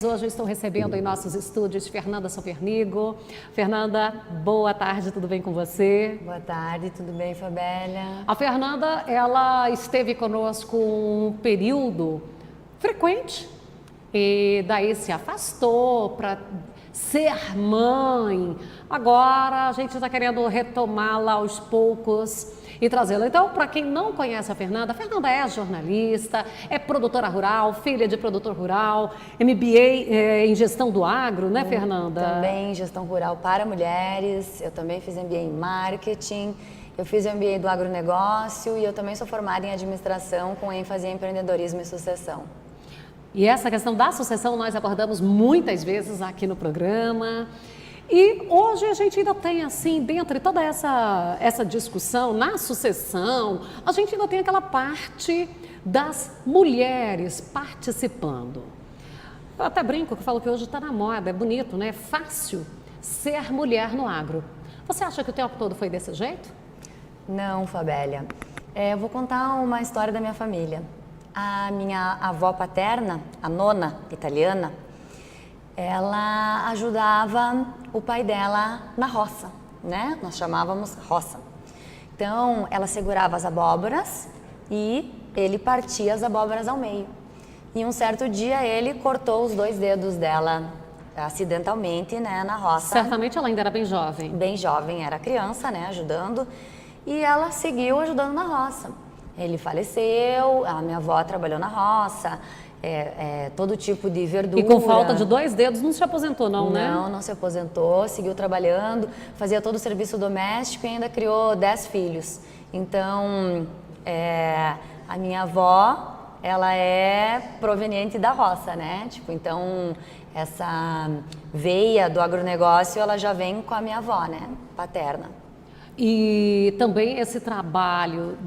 Hoje eu estou recebendo em nossos estúdios Fernanda Sopernigo. Fernanda, boa tarde, tudo bem com você? Boa tarde, tudo bem, Fabélia? A Fernanda, ela esteve conosco um período frequente e daí se afastou para ser mãe. Agora a gente está querendo retomá-la aos poucos e trazê-la. Então, para quem não conhece a Fernanda é jornalista, é produtora rural, filha de produtor rural, MBA em gestão do agro, né, Fernanda? Também em gestão rural para mulheres, eu também fiz MBA em marketing, eu fiz MBA do agronegócio e eu também sou formada em administração com ênfase em empreendedorismo e sucessão. E essa questão da sucessão nós abordamos muitas vezes aqui no programa. E hoje a gente ainda tem, assim, dentro de toda essa discussão na sucessão, a gente ainda tem aquela parte das mulheres participando. Eu até brinco que falo que hoje está na moda, é bonito, né? É fácil ser mulher no agro. Você acha que o tempo todo foi desse jeito? Não, Fabélia. Eu vou contar uma história da minha família. A minha avó paterna, a nona italiana, ela ajudava o pai dela na roça, né? Nós chamávamos roça. Então, ela segurava as abóboras e ele partia as abóboras ao meio. E um certo dia ele cortou os 2 dedos dela acidentalmente, né, na roça. Certamente ela ainda era bem jovem. Bem jovem, era criança, né, ajudando. E ela seguiu ajudando na roça. Ele faleceu, a minha avó trabalhou na roça, todo tipo de verdura. E com falta de 2 dedos não se aposentou não, né? Não, não se aposentou, seguiu trabalhando, fazia todo o serviço doméstico e ainda criou 10 filhos. Então, a minha avó, ela é proveniente da roça, né? Tipo, então, essa veia do agronegócio, ela já vem com a minha avó, né? Paterna. E também esse trabalho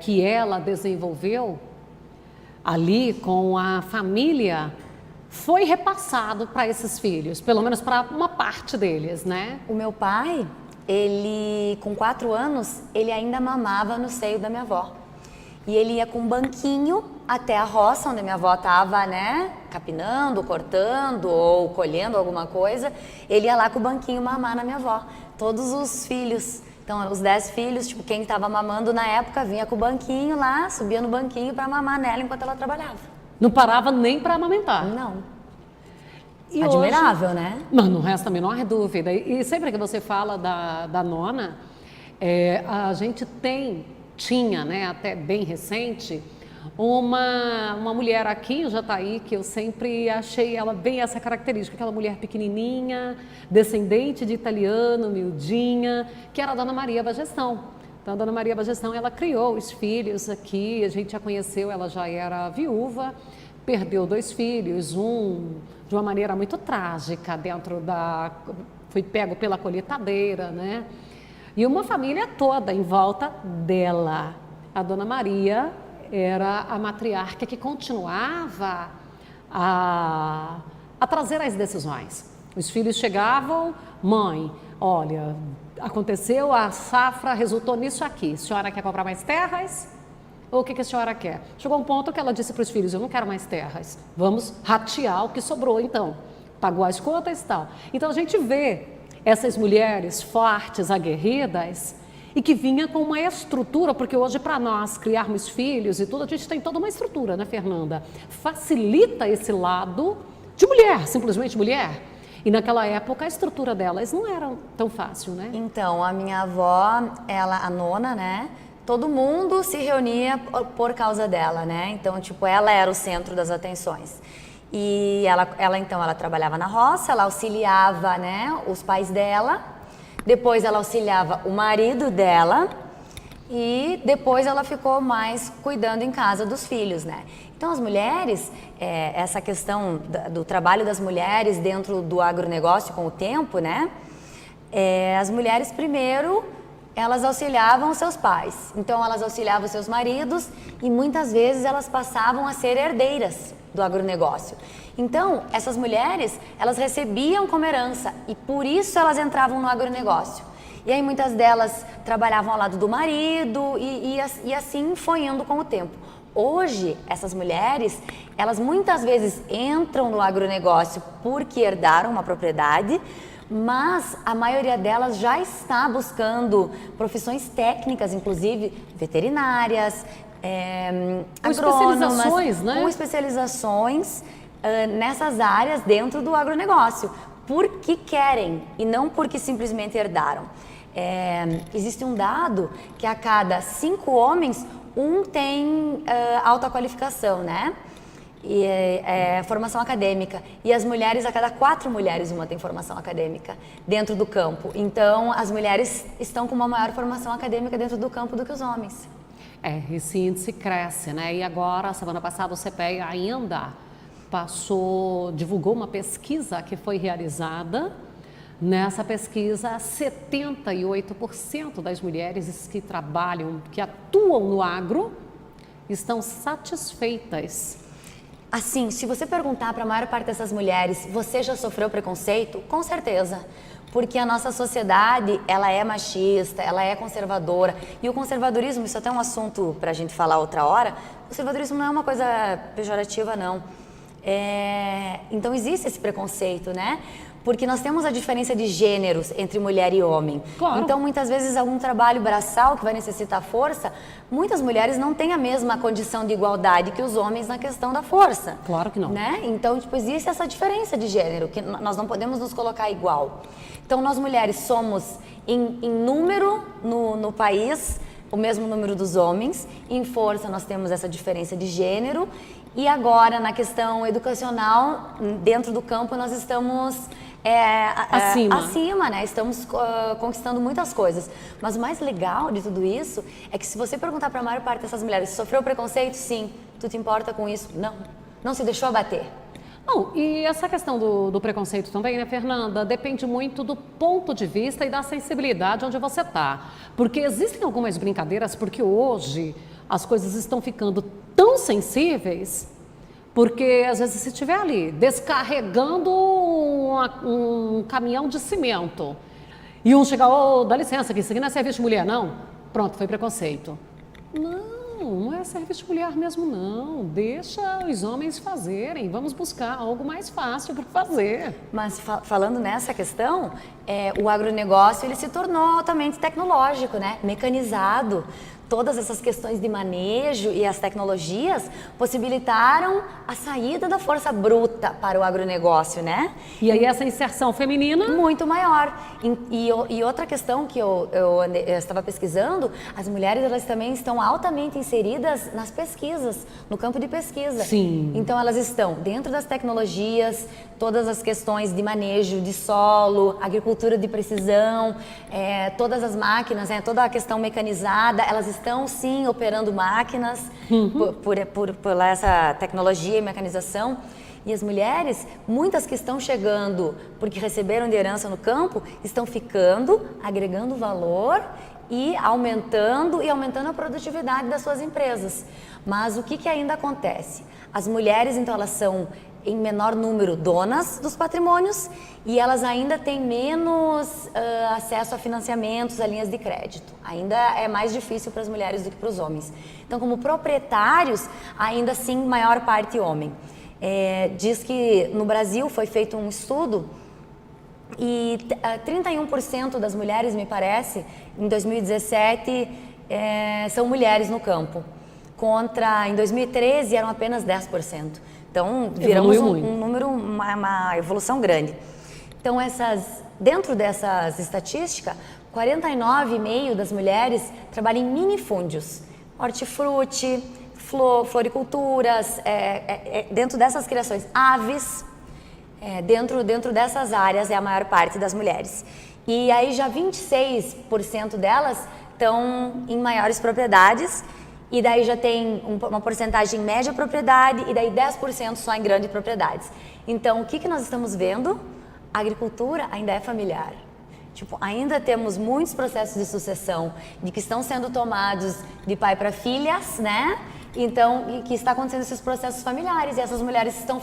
que ela desenvolveu ali com a família foi repassado para esses filhos, pelo menos para uma parte deles, né? O meu pai, ele com 4 anos, ele ainda mamava no seio da minha avó. E ele ia com um banquinho até a roça, onde minha avó estava, né, capinando, cortando ou colhendo alguma coisa. Ele ia lá com o banquinho mamar na minha avó. Todos os filhos, então os 10 filhos, tipo, quem estava mamando na época vinha com o banquinho lá, subia no banquinho para mamar nela enquanto ela trabalhava. Não parava nem para amamentar? Não. E admirável, hoje, né? Não resta a menor dúvida. E sempre que você fala da nona, a gente tinha, né, até bem recente, uma mulher aqui em Jataí que eu sempre achei ela bem essa característica, aquela mulher pequenininha, descendente de italiano, humildinha, que era a Dona Maria Bagestão. Então a Dona Maria Bagestão, ela criou os filhos aqui, a gente a conheceu, ela já era viúva, perdeu 2 filhos, um de uma maneira muito trágica, foi pego pela colheitadeira, né? E uma família toda em volta dela. A Dona Maria era a matriarca que continuava a trazer as decisões. Os filhos chegavam, mãe, olha, aconteceu, a safra resultou nisso aqui. A senhora quer comprar mais terras? Ou o que a senhora quer? Chegou um ponto que ela disse para os filhos, eu não quero mais terras, vamos ratear o que sobrou então. Pagou as contas e tal. Então a gente vê essas mulheres fortes, aguerridas, e que vinha com uma estrutura, porque hoje para nós criarmos filhos e tudo, a gente tem toda uma estrutura, né, Fernanda? Facilita esse lado de mulher, simplesmente mulher. E naquela época a estrutura delas não era tão fácil, né? Então, a minha avó, ela, a nona, né? Todo mundo se reunia por causa dela, né? Então, tipo, ela era o centro das atenções. E ela trabalhava na roça, ela auxiliava, né, os pais dela, depois ela auxiliava o marido dela e depois ela ficou mais cuidando em casa dos filhos, né? Então as mulheres, essa questão do trabalho das mulheres dentro do agronegócio com o tempo, né? As mulheres primeiro, elas auxiliavam os seus pais, então elas auxiliavam os seus maridos e muitas vezes elas passavam a ser herdeiras do agronegócio. Então, essas mulheres, elas recebiam como herança e por isso elas entravam no agronegócio. E aí muitas delas trabalhavam ao lado do marido e assim foi indo com o tempo. Hoje, essas mulheres, elas muitas vezes entram no agronegócio porque herdaram uma propriedade, mas a maioria delas já está buscando profissões técnicas, inclusive veterinárias, agrônomas, especializações, né? com especializações nessas áreas dentro do agronegócio, porque querem e não porque simplesmente herdaram. Existe um dado que a cada 5 homens, um tem alta qualificação, né? E formação acadêmica. E as mulheres, a cada 4 mulheres, uma tem formação acadêmica dentro do campo. Então, as mulheres estão com uma maior formação acadêmica dentro do campo do que os homens. Esse índice cresce, né? E agora, semana passada, o CPEA ainda divulgou uma pesquisa que foi realizada. Nessa pesquisa, 78% das mulheres que trabalham, que atuam no agro, estão satisfeitas. Assim, se você perguntar para a maior parte dessas mulheres, você já sofreu preconceito? Com certeza. Porque a nossa sociedade, ela é machista, ela é conservadora. E o conservadorismo, isso é até um assunto para a gente falar outra hora, o conservadorismo não é uma coisa pejorativa, não. Então existe esse preconceito, né? Porque nós temos a diferença de gêneros entre mulher e homem. Claro. Então, muitas vezes, algum trabalho braçal que vai necessitar força, muitas mulheres não têm a mesma condição de igualdade que os homens na questão da força. Claro que não. Né? Então, existe essa diferença de gênero, que nós não podemos nos colocar igual. Então, nós mulheres somos, em número no país, o mesmo número dos homens. Em força, nós temos essa diferença de gênero. E agora, na questão educacional, dentro do campo, nós estamos acima, né? Estamos conquistando muitas coisas. Mas o mais legal de tudo isso é que se você perguntar para a maior parte dessas mulheres, sofreu preconceito? Sim. Tu te importa com isso? Não. Não se deixou abater? Não, e essa questão do preconceito também, né, Fernanda, depende muito do ponto de vista e da sensibilidade onde você está. Porque existem algumas brincadeiras, porque hoje as coisas estão ficando tão sensíveis, porque às vezes se estiver ali descarregando um caminhão de cimento e um chega, dá licença, que isso aqui não é serviço de mulher, não? Pronto, foi preconceito. Não é serviço de mulher mesmo, não. Deixa os homens fazerem, vamos buscar algo mais fácil para fazer. Mas falando nessa questão, o agronegócio ele se tornou altamente tecnológico, né? Mecanizado. Todas essas questões de manejo e as tecnologias possibilitaram a saída da força bruta para o agronegócio, né? E aí essa inserção feminina? Muito maior. E outra questão que eu estava pesquisando, as mulheres elas também estão altamente inseridas nas pesquisas, no campo de pesquisa. Sim. Então elas estão dentro das tecnologias, todas as questões de manejo de solo, agricultura de precisão, todas as máquinas, toda a questão mecanizada, elas estão sim operando máquinas por essa tecnologia e mecanização. E as mulheres, muitas que estão chegando porque receberam de herança no campo, estão ficando, agregando valor e aumentando a produtividade das suas empresas. Mas o que ainda acontece? As mulheres, então, elas são em menor número donas dos patrimônios e elas ainda têm menos acesso a financiamentos, a linhas de crédito. Ainda é mais difícil para as mulheres do que para os homens. Então, como proprietários, ainda assim, maior parte homem. Diz que no Brasil foi feito um estudo e 31% das mulheres, me parece, em 2017, são mulheres no campo. Em 2013, eram apenas 10%. Então, viramos um número, uma evolução grande. Então, dentro dessas estatísticas, 49,5% das mulheres trabalham em minifúndios, hortifruti, floriculturas, dentro dessas criações, aves, dentro dessas áreas é a maior parte das mulheres. E aí já 26% delas estão em maiores propriedades, e daí já tem uma porcentagem em média propriedade e daí 10% só em grandes propriedades. Então, o que nós estamos vendo? A agricultura ainda é familiar. Ainda temos muitos processos de sucessão de que estão sendo tomados de pai para filhas, né? Então, que está acontecendo esses processos familiares e essas mulheres estão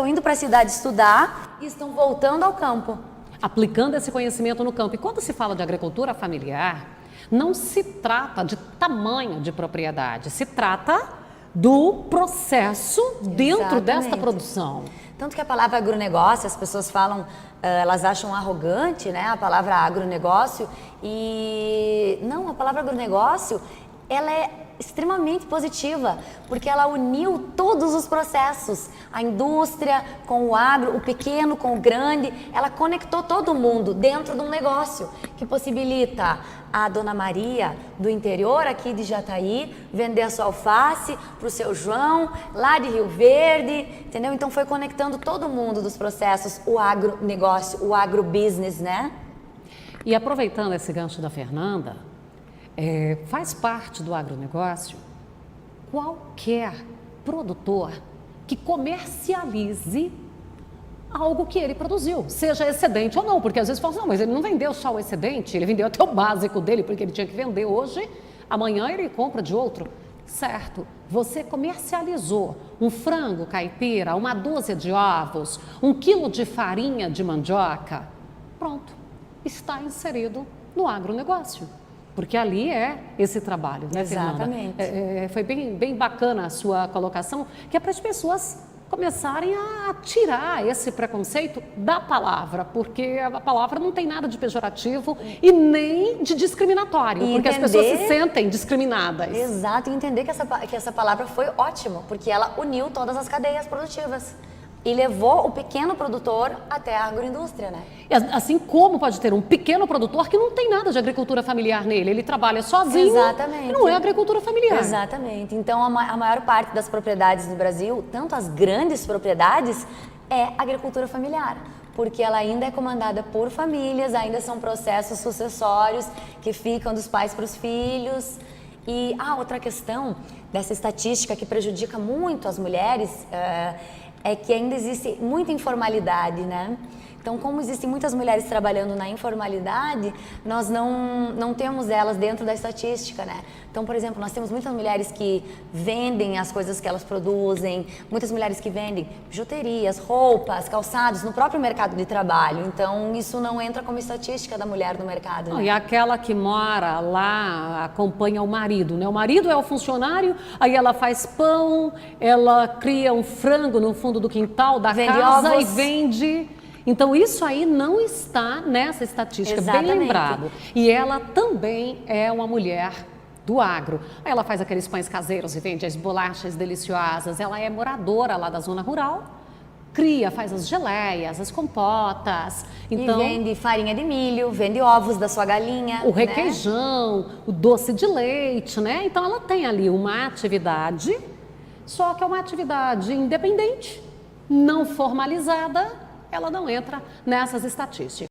indo para a cidade estudar e estão voltando ao campo. Aplicando esse conhecimento no campo. E quando se fala de agricultura familiar, não se trata de tamanho de propriedade, se trata do processo dentro desta Exatamente. produção. Tanto que a palavra agronegócio, as pessoas falam, elas acham arrogante, né, a palavra agronegócio, e não, a palavra agronegócio, ela é extremamente positiva, porque ela uniu todos os processos, a indústria com o agro, o pequeno com o grande, ela conectou todo mundo dentro de um negócio que possibilita a Dona Maria do interior aqui de Jataí vender a sua alface para o seu João lá de Rio Verde, entendeu? Então foi conectando todo mundo dos processos, o agronegócio, o agrobusiness, né? E aproveitando esse gancho da Fernanda, faz parte do agronegócio qualquer produtor que comercialize algo que ele produziu, seja excedente ou não, porque às vezes fala assim, não, mas ele não vendeu só o excedente, ele vendeu até o básico dele, porque ele tinha que vender hoje, amanhã ele compra de outro. Certo, você comercializou um frango caipira, uma dúzia de ovos, 1 quilo de farinha de mandioca, pronto, está inserido no agronegócio. Porque ali é esse trabalho, né, Exatamente. Fernanda? Foi bem bacana a sua colocação, que é para as pessoas começarem a tirar esse preconceito da palavra, porque a palavra não tem nada de pejorativo e nem de discriminatório, E porque as entender- pessoas se sentem discriminadas. Exato, e entender que essa palavra foi ótima, porque ela uniu todas as cadeias produtivas e levou o pequeno produtor até a agroindústria, né? E assim como pode ter um pequeno produtor que não tem nada de agricultura familiar nele, ele trabalha sozinho. Exatamente. E não é agricultura familiar. Exatamente. Então, a maior parte das propriedades no Brasil, tanto as grandes propriedades, é agricultura familiar. Porque ela ainda é comandada por famílias, ainda são processos sucessórios que ficam dos pais para os filhos. E outra questão dessa estatística que prejudica muito as mulheres é que ainda existe muita informalidade, né? Então, como existem muitas mulheres trabalhando na informalidade, nós não temos elas dentro da estatística, né? Então, por exemplo, nós temos muitas mulheres que vendem as coisas que elas produzem, muitas mulheres que vendem bijuterias, roupas, calçados no próprio mercado de trabalho. Então, isso não entra como estatística da mulher no mercado, Não, né? e aquela que mora lá acompanha o marido, né? O marido é o funcionário, aí ela faz pão, ela cria um frango no fundo do quintal da Vende casa ovos. e vende. Então isso aí não está nessa estatística, Exatamente. bem lembrado. E ela também é uma mulher do agro. Aí ela faz aqueles pães caseiros e vende as bolachas deliciosas. Ela é moradora lá da zona rural. Cria, faz as geleias, as compotas. Então, E vende farinha de milho, vende ovos da sua galinha, o né? requeijão, o doce de leite, né? Então ela tem ali uma atividade, só que é uma atividade independente, não formalizada, ela não entra nessas estatísticas.